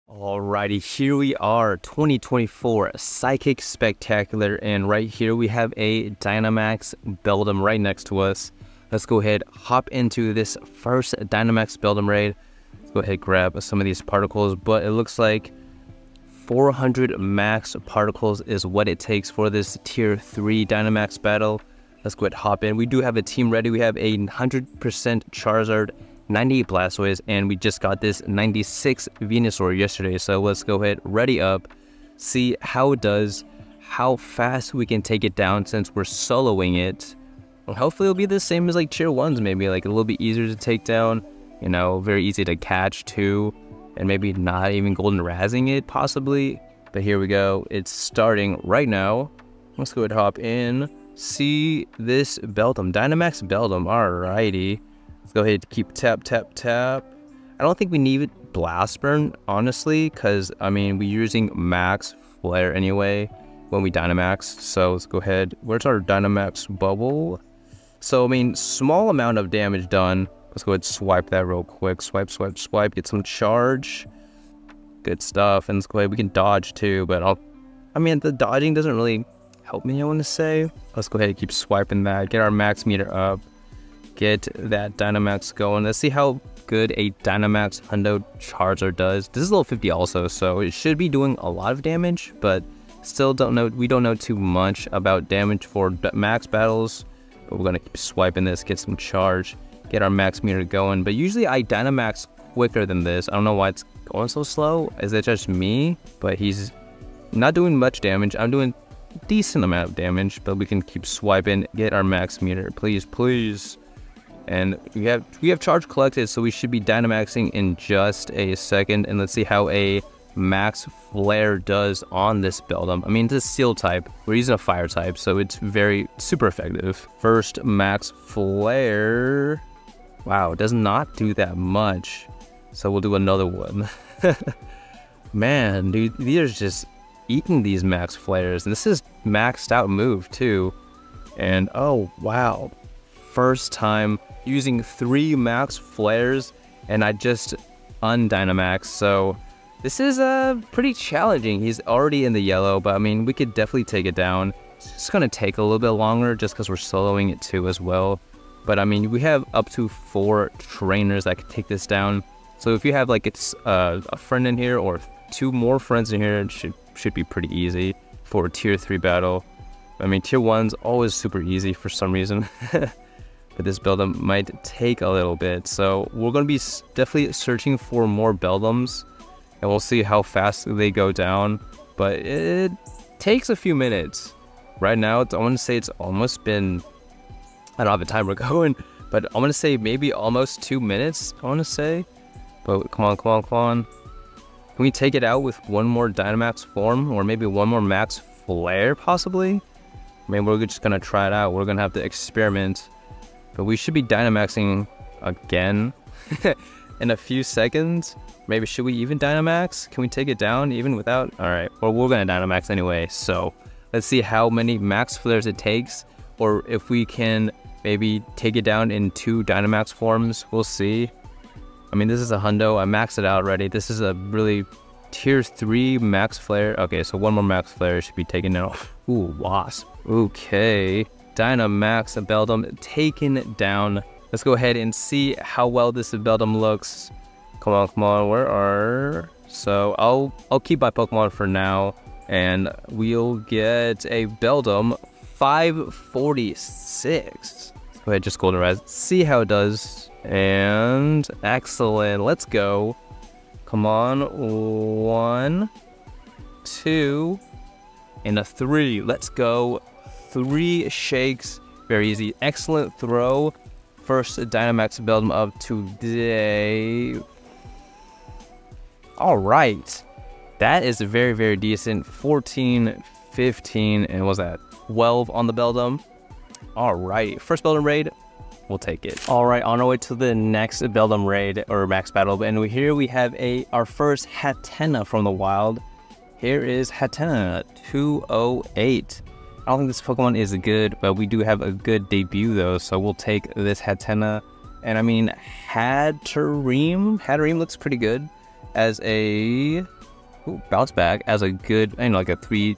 Alrighty, here we are, 2024 Psychic Spectacular, and right here we have a Dynamax Beldum right next to us. Let's go ahead, hop into this first Dynamax Beldum raid. Let's go ahead, grab some of these particles, but it looks like 400 max particles is what it takes for this tier 3 Dynamax battle. Let's go ahead, hop in. We do have a team ready. We have a 100% Charizard, 98 Blastoise, and we just got this 96 Venusaur yesterday. So let's go ahead, ready up, see how it does, how fast we can take it down since we're soloing it. And hopefully it'll be the same as like tier 1s, maybe like a little bit easier to take down, you know, very easy to catch too, and maybe not even golden razzing it possibly. But here we go, it's starting right now. Let's go ahead, hop in, see this Beldum, Dynamax Beldum, alrighty. Let's go ahead, keep tap, tap, tap. I don't think we need Blast Burn, honestly, because, I mean, we're using Max Flare anyway when we Dynamax. So let's go ahead. Where's our Dynamax Bubble? So, I mean, small amount of damage done. Let's go ahead and swipe that real quick. Swipe, swipe, swipe. Get some charge. Good stuff. And let's go ahead. We can dodge too, but I mean, the dodging doesn't really help me, I want to say. Let's go ahead and keep swiping that. Get our max meter up. Get that Dynamax going. Let's see how good a Dynamax Hundo Charizard does. This is level 50 also, so it should be doing a lot of damage, but still don't know. We don't know too much about damage for max battles. But we're gonna keep swiping this, get some charge, get our max meter going. But usually I Dynamax quicker than this. I don't know why it's going so slow. Is it just me? But he's not doing much damage. I'm doing a decent amount of damage, but we can keep swiping, get our max meter, please, please. And we have charge collected, so we should be Dynamaxing in just a second. And let's see how a Max Flare does on this Beldum. I mean, this is Steel type. We're using a Fire type, so it's super effective. First Max Flare. Wow, it does not do that much. So we'll do another one. Man, dude, these are just eating these Max Flares. And this is maxed out move too. And oh, wow. First time using 3 Max Flares, and I just undynamax, so this is pretty challenging. He's already in the yellow, but I mean, we could definitely take it down. It's just gonna take a little bit longer just because we're soloing it too as well. But I mean, we have up to 4 trainers that could take this down. So if you have like a friend in here or 2 more friends in here, it should be pretty easy for a tier 3 battle. I mean, tier 1's always super easy for some reason. But this Beldum might take a little bit, so we're going to be definitely searching for more Beldums, and we'll see how fast they go down. But it takes a few minutes. Right now, I want to say it's almost been, I don't have a timer going, but I want to say maybe almost 2 minutes, I want to say. But come on, come on, come on. Can we take it out with one more Dynamax form, or maybe one more Max Flare, possibly? I mean, we're just going to try it out. We're going to have to experiment. But we should be Dynamaxing again in a few seconds. Maybe should we even Dynamax? Can we take it down even without? Alright, well, we're going to Dynamax anyway. So let's see how many Max Flares it takes. Or if we can maybe take it down in 2 Dynamax forms. We'll see. I mean, this is a Hundo. I maxed it out already. This is a really tier 3 Max Flare. Okay, so one more Max Flare should be taken out. Ooh, Wasp. Okay. Dynamax Beldum taken down. Let's go ahead and see how well this Beldum looks. Come on, come on, where are... So I'll keep my Pokemon for now, and we'll get a Beldum 546. Let's go ahead, just Golden Rise, see how it does. And excellent, let's go. Come on, 1, 2, and a 3. Let's go. 3 shakes, very easy. Excellent throw. First Dynamax Beldum of today. All right, that is very, very decent. 14, 15, and what was that 12 on the Beldum? All right, first Beldum raid, we'll take it. All right, on our way to the next Beldum raid or max battle, and here we have our first Hatenna from the wild. Here is Hatenna 208. I don't think this Pokemon is good, but we do have a good debut though, so we'll take this Hatenna. And I mean, Hatterene looks pretty good as a Ooh, bounce back as a good, like a 3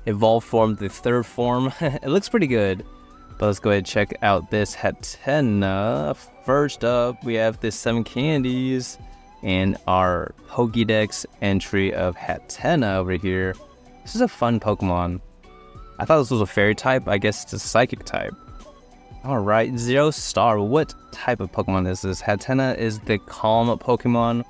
evolved form, the third form. It looks pretty good. But let's go ahead and check out this Hatena. First up, we have this 7 candies and our Pokédex entry of Hatena over here. This is a fun Pokemon. I thought this was a fairy type. I guess it's a psychic type. Alright, 0 star. What type of Pokemon is this? Hatena is the calm Pokemon.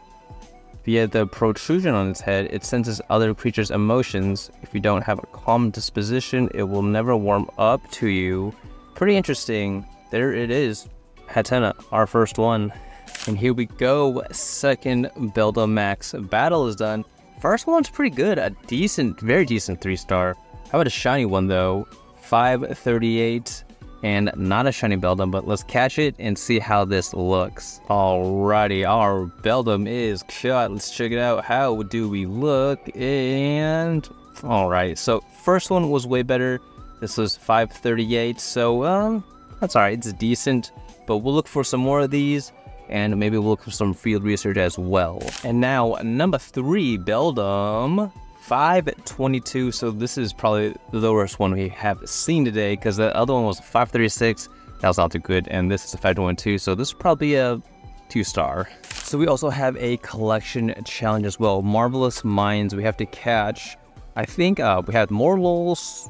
Via the protrusion on its head, it senses other creatures' emotions. If you don't have a calm disposition, it will never warm up to you. Pretty interesting. There it is. Hatena, our first one. And here we go. Second Beldum Max battle is done. First one's pretty good. A decent, very decent 3 star. How about a shiny one though? 538. And not a shiny Beldum, but let's catch it and see how this looks. Alrighty, our Beldum is caught. Let's check it out. How do we look? And alright, so first one was way better. This was 538, so that's alright. It's decent, but we'll look for some more of these, and maybe we'll look for some field research as well. And now number 3 Beldum. 522, so this is probably the lowest one we have seen today, because the other one was 536. That was not too good, and this is a 512, so this is probably a 2 star. So we also have a collection challenge as well. Marvelous Minds we have to catch. I think we have Morlols.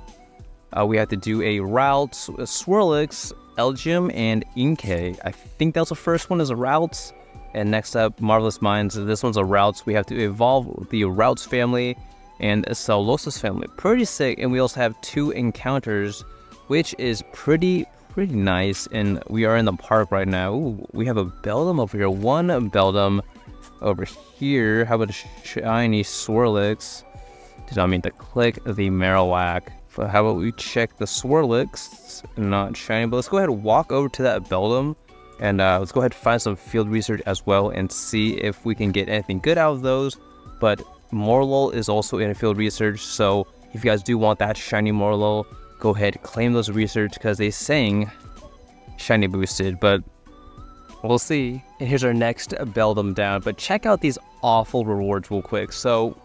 We have to do a Route, Swirlix, Elgyem, and Inkay. I think that was the first one is a Route. And next up, Marvelous Minds. This one's a Routes. We have to evolve the Routes family and Solosis family. Pretty sick. And we also have 2 encounters, which is pretty nice. And we are in the park right now. Ooh, we have a Beldum over here. 1 Beldum over here. How about a shiny Swirlix? Did not mean to click the Marowak. So how about we check the Swirlix? Not shiny, but let's go ahead and walk over to that Beldum. And let's go ahead and find some field research as well and see if we can get anything good out of those. But Morlul is also in field research, so if you guys do want that shiny Morlul, go ahead, claim those research, because they saying shiny boosted, but we'll see. And here's our next Beldum down, but check out these awful rewards real quick. So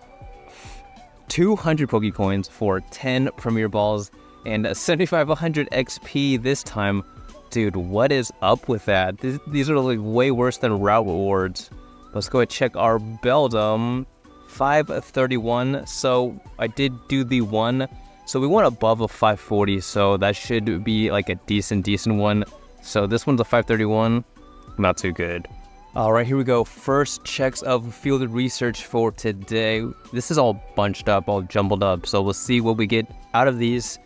200 Pokecoins for 10 Premier Balls and 7,500 XP this time. Dude, what is up with that? These are like way worse than route rewards. Let's go ahead and check our Beldum. 531. So I did do the 1. So we went above a 540. So that should be like a decent one. So this one's a 531. Not too good. Alright, here we go. First checks of field research for today. This is all bunched up, all jumbled up. So we'll see what we get out of these.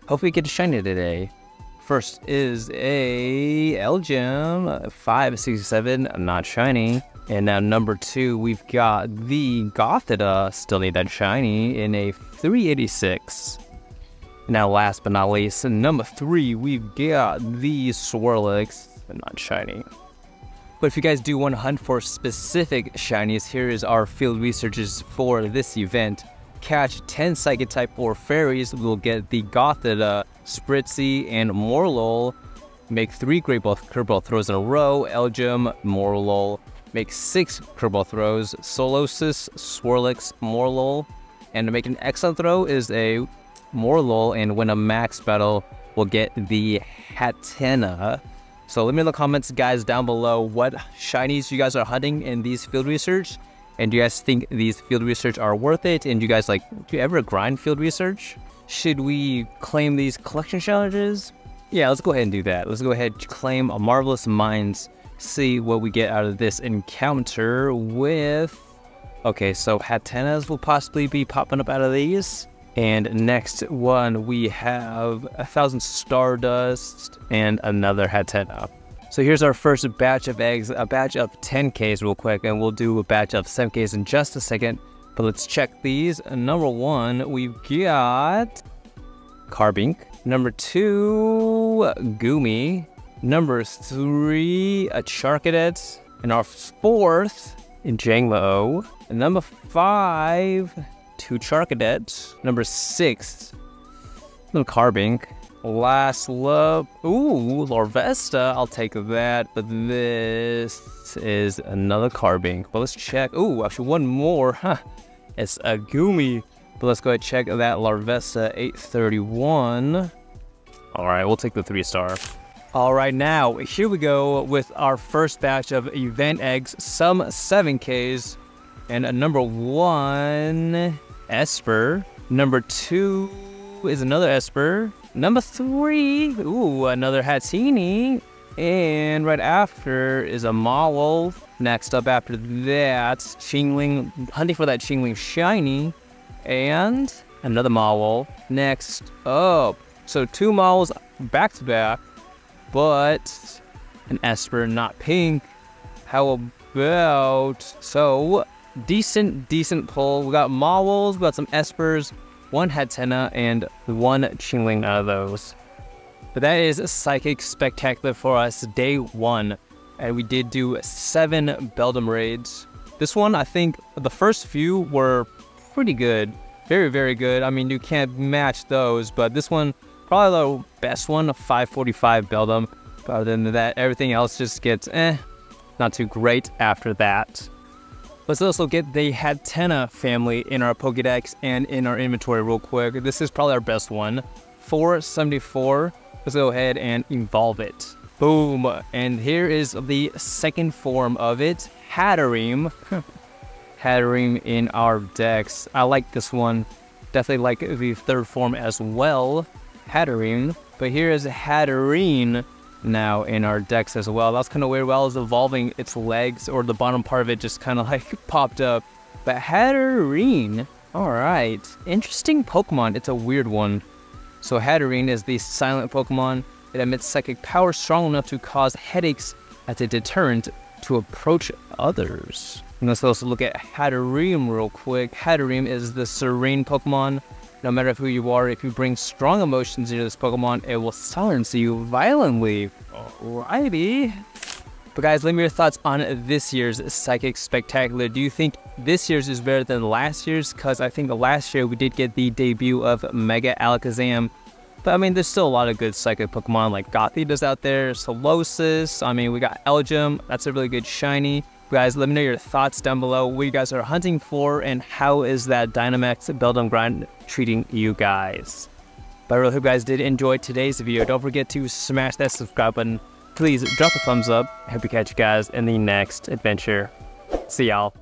Hopefully we get a shiny today. First is a Elgyem, 567, not shiny. And now number 2, we've got the Gothita, still need that shiny, in a 386. Now last but not least, number 3, we've got the Swirlix, not shiny. But if you guys do want to hunt for specific shinies, here is our field researches for this event. Catch 10 Psychic type or fairies, we'll get the Gothita, Spritzy, and Morlul. Make 3 Great Ball Curveball throws in a row, Elgyem, Morlul. Make 6 Curveball throws, Solosis, Swirlix, Morlul. And to make an excellent throw is a Morlul, and win a max battle, we'll get the Hatena. So let me know in the comments, guys, down below what shinies you guys are hunting in these field research. And do you guys think these field research are worth it? And do you guys do you ever grind field research? Should we claim these collection challenges? Yeah, let's go ahead and do that. Let's go ahead and claim a Marvelous Minds. See what we get out of this encounter with... Okay, so Hatenas will possibly be popping up out of these. And next one, we have 1,000 Stardust and another Hatena. So here's our first batch of eggs, a batch of 10Ks real quick, and we'll do a batch of 7Ks in just a second. But let's check these. Number 1, we've got Carbink. Number 2, Goomy. Number 3, a Charcadet. And our 4th, Jangmo. And number 5, 2 Charcadets. Number 6, little Carbink. Last love. Ooh, Larvesta. I'll take that. But this is another Carbink. But let's check. Ooh, actually one more. Huh. It's a Gumi. But let's go ahead and check that Larvesta 831. Alright, we'll take the 3-star. Alright, now here we go with our first batch of event eggs. Some 7Ks. And number 1, Esper. Number 2 is another Esper. Number 3, ooh, another Hatsini. And right after is a Mawile. Next up after that, Chingling, hunting for that Chingling shiny. And another Mawile. Next up, so 2 Mawiles back to back, but an Esper, not pink. How about, so decent pull. We got Mawiles, we got some Espers, 1 Hatenna, and 1 Chingling out of those. But that is Psychic Spectacular for us, day 1. And we did do 7 Beldum raids. This one, I think the first few were pretty good. Very, very good. I mean, you can't match those, but this one, probably the best one, a 545 Beldum. But other than that, everything else just gets not too great after that. Let's also get the Hatenna family in our Pokédex and in our inventory real quick. This is probably our best one. 474. Let's go ahead and evolve it. Boom. And here is the second form of it, Hatterene. Hatterene in our decks. I like this one. Definitely like the third form as well, Hatterene. But here is Hatterene now in our decks as well. That's kind of weird. While it's evolving, its legs or the bottom part of it just kind of like popped up. But Hatterene, all right, interesting Pokemon. It's a weird one. So Hatterene is the silent Pokemon. It emits psychic power strong enough to cause headaches as a deterrent to approach others. And let's also look at Hatterene real quick. Hatterene is the serene Pokemon. No matter who you are, if you bring strong emotions into this Pokemon, it will silence you violently. Alrighty. But guys, let me know your thoughts on this year's Psychic Spectacular. Do you think this year's is better than last year's? Because I think last year we did get the debut of Mega Alakazam. But I mean, there's still a lot of good Psychic Pokemon like Gothita's out there, Solosis. I mean, we got Elgyem. That's a really good shiny. Guys, let me know your thoughts down below, what you guys are hunting for, and how is that Dynamax Beldum grind treating you guys. But I really hope you guys did enjoy today's video. Don't forget to smash that subscribe button. Please drop a thumbs up. I hope to catch you guys in the next adventure. See y'all.